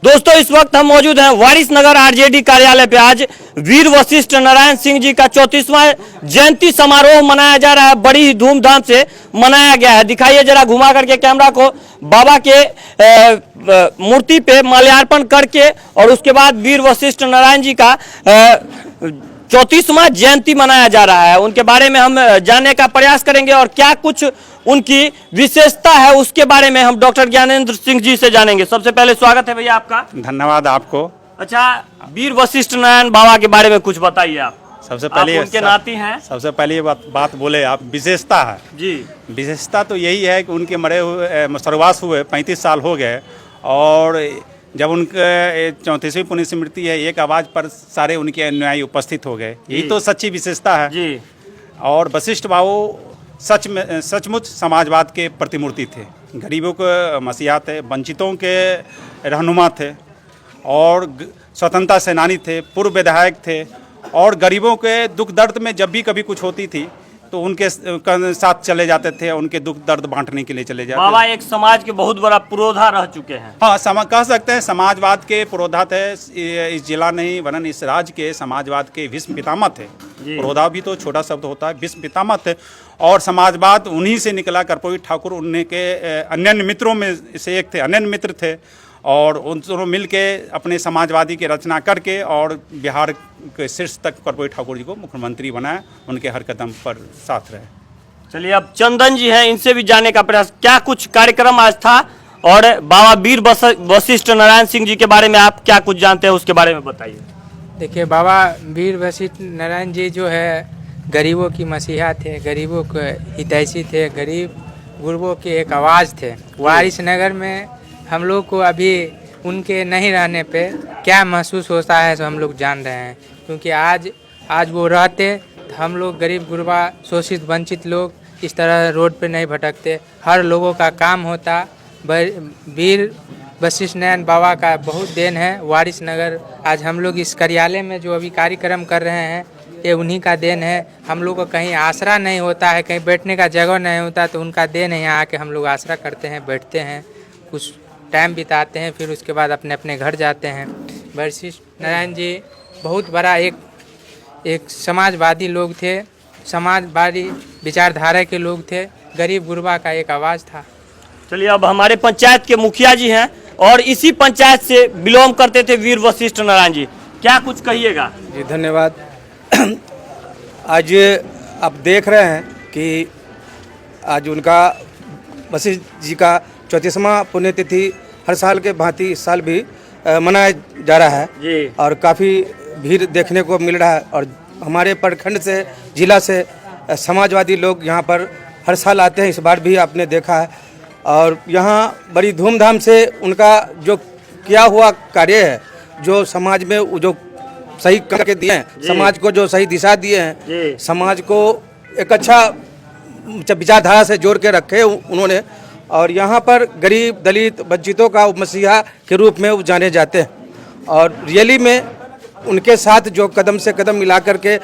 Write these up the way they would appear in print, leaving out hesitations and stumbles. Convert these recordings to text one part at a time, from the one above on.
दोस्तों इस वक्त हम मौजूद हैं वारिसनगर आरजेडी कार्यालय पे। आज वीर वशिष्ठ नारायण सिंह जी का 34वां जयंती समारोह मनाया जा रहा है। बड़ी ही धूमधाम से मनाया गया है। दिखाइए जरा घुमा करके कैमरा को। बाबा के मूर्ति पे माल्यार्पण करके और उसके बाद वीर वशिष्ठ नारायण जी का 34वां जयंती मनाया जा रहा है। उनके बारे में हम जानने का प्रयास करेंगे और क्या कुछ उनकी विशेषता है उसके बारे में हम डॉक्टर ज्ञानेंद्र सिंह जी से जानेंगे। सबसे पहले स्वागत है भैया आपका। धन्यवाद आपको। अच्छा, वीर वशिष्ठ नारायण बाबा के बारे में कुछ बताइए आप। सबसे पहले आप उनके नाती हैं। सबसे पहले ये बात बोले आप, विशेषता है जी। विशेषता तो यही है कि उनके मरे हुए स्वर्गवास हुए 35 साल हो गए और जब उनके 34वीं पुण्यस्मृति है, एक आवाज़ पर सारे उनके अनुयायी उपस्थित हो गए। यही तो सच्ची विशेषता है जी। और वशिष्ठ बाबू सचमुच समाजवाद के प्रतिमूर्ति थे, गरीबों के मसीहा थे, वंचितों के रहनुमा थे और स्वतंत्रता सेनानी थे, पूर्व विधायक थे और गरीबों के दुख दर्द में जब भी कभी कुछ होती थी तो उनके साथ चले जाते थे, उनके दुख दर्द बांटने के लिए चले जाते। बाबा एक समाज के बहुत बड़ा पुरोधा रह चुके हैं। हाँ, कह सकते हैं समाजवाद के पुरोधा थे। इस जिला नहीं वरन इस राज्य के समाजवाद के भीष्म पितामह थे। पुरोधा भी तो छोटा शब्द होता है, भीष्म पितामह थे और समाजवाद उन्हीं से निकला। कर्पूरी ठाकुर उनके अन्य मित्रों में से एक थे, अन्य मित्र थे और उन दोनों मिल के अपने समाजवादी की रचना करके और बिहार के शीर्ष तक कर्पूरी ठाकुर जी को मुख्यमंत्री बनाया। उनके हर कदम पर साथ रहे। चलिए अब चंदन जी हैं, इनसे भी जानने का प्रयास। क्या कुछ कार्यक्रम आज था और बाबा वीर वशिष्ठ नारायण सिंह जी के बारे में आप क्या कुछ जानते हैं उसके बारे में बताइए। देखिए, बाबा वीर वशिष्ठ नारायण जी जो है गरीबों की मसीहा थे, गरीबों के हितैषी थे, गरीब गुरबों के एक आवाज़ थे। वारिसनगर में हम लोग को अभी उनके नहीं रहने पे क्या महसूस होता है तो हम लोग जान रहे हैं, क्योंकि आज वो रहते तो हम लोग गरीब गुरबा शोषित वंचित लोग इस तरह रोड पे नहीं भटकते, हर लोगों का काम होता। वीर वशिष्ठ नारायण बाबा का बहुत देन है। वारिसनगर आज हम लोग इस कार्यालय में जो अभी कार्यक्रम कर रहे हैं ये उन्हीं का देन है। हम लोग को कहीं आसरा नहीं होता है, कहीं बैठने का जगह नहीं होता, तो उनका देन है। यहाँ आके हम लोग आसरा करते हैं, बैठते हैं, कुछ टाइम बिताते हैं, फिर उसके बाद अपने अपने घर जाते हैं। वशिष्ठ नारायण जी बहुत बड़ा एक समाजवादी लोग थे, समाजवादी विचारधारा के लोग थे, गरीब गुरबा का एक आवाज़ था। चलिए अब हमारे पंचायत के मुखिया जी हैं और इसी पंचायत से बिलोंग करते थे वीर वशिष्ठ नारायण जी, क्या कुछ कहिएगा। जी धन्यवाद। आज आप देख रहे हैं कि आज उनका वशिष्ठ जी का 34वां पुण्यतिथि हर साल के भांति इस साल भी मनाया जा रहा है जी। और काफ़ी भीड़ देखने को मिल रहा है और हमारे प्रखंड से जिला से समाजवादी लोग यहाँ पर हर साल आते हैं। इस बार भी आपने देखा है और यहाँ बड़ी धूमधाम से उनका जो किया हुआ कार्य है, जो समाज में जो सही करके दिए हैं, समाज को जो सही दिशा दिए हैं, समाज को एक अच्छा विचारधारा से जोड़ के रखे उन्होंने और यहाँ पर गरीब दलित वंचितों का मसीहा के रूप में वो जाने जाते हैं और रियली में उनके साथ जो कदम से कदम मिला करके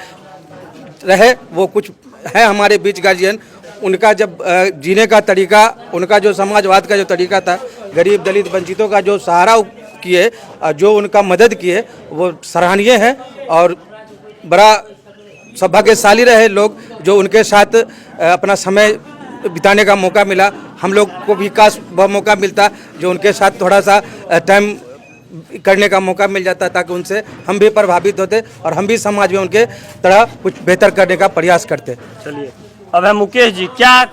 रहे वो कुछ है हमारे बीच गार्जियन। उनका जब जीने का तरीका, उनका जो समाजवाद का जो तरीका था, गरीब दलित वंचितों का जो सहारा किए, जो उनका मदद किए, वो सराहनीय है और बड़ा सौभाग्यशाली रहे लोग जो उनके साथ अपना समय बिताने का मौका मिला। हम लोग को भी काश वह मौका मिलता जो उनके साथ थोड़ा सा टाइम करने का मौका मिल जाता, ताकि उनसे हम भी प्रभावित होते और हम भी समाज में उनके तरह कुछ बेहतर करने का प्रयास करते। चलिए अब है मुकेश जी, क्या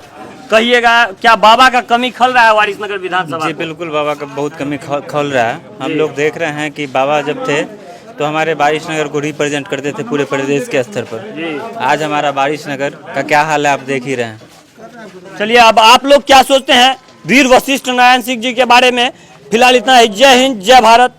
कहिएगा, क्या बाबा का कमी खल रहा है वारिसनगर विधानसभा? जी बिल्कुल, बाबा का बहुत कमी खल रहा है। हम लोग देख रहे हैं कि बाबा जब थे तो हमारे वारिसनगर को रिप्रेजेंट करते थे पूरे प्रदेश के स्तर पर। आज हमारा वारिसनगर का क्या हाल है आप देख ही रहे हैं। चलिए अब आप लोग क्या सोचते हैं वीर वशिष्ठ नारायण सिंह जी के बारे में? फिलहाल इतना ही। जय हिंद, जय भारत।